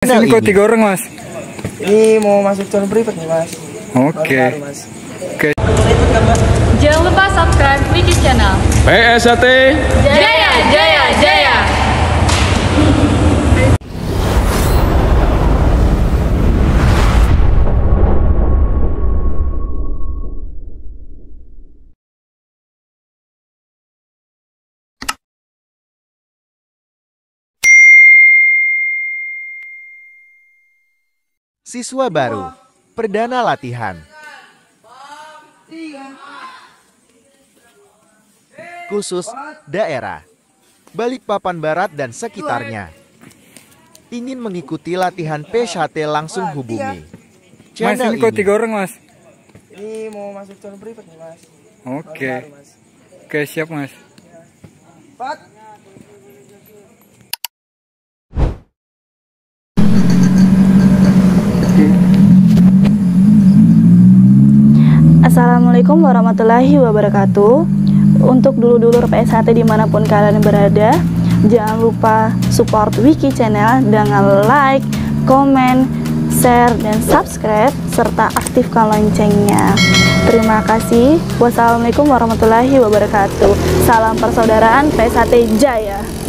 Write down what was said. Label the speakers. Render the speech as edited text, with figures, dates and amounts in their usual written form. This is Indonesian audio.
Speaker 1: Ini kok 3 orang, Mas?
Speaker 2: Ini mau masuk channel private nih, Mas.
Speaker 1: Oke. Oke.
Speaker 3: Jangan lupa subscribe Wiki Channel.
Speaker 4: PSAT
Speaker 3: Jaya, Jaya, Jaya.
Speaker 5: Siswa baru, perdana latihan. Khusus daerah Balikpapan Barat dan sekitarnya. Ingin mengikuti latihan PSAT langsung hubungi
Speaker 1: Mas,
Speaker 5: channel
Speaker 1: ini kok 3
Speaker 5: ini.
Speaker 1: orang, Mas?
Speaker 2: Ini mau masuk channel private nih, Mas.
Speaker 1: Oke. Oke, siap, Mas.
Speaker 2: Pat.
Speaker 6: Assalamualaikum warahmatullahi wabarakatuh. Untuk dulur-dulur PSAT dimanapun kalian berada, jangan lupa support Wiki Channel dengan like, komen, share, dan subscribe, serta aktifkan loncengnya. Terima kasih. Wassalamualaikum warahmatullahi wabarakatuh. Salam persaudaraan PSAT Jaya.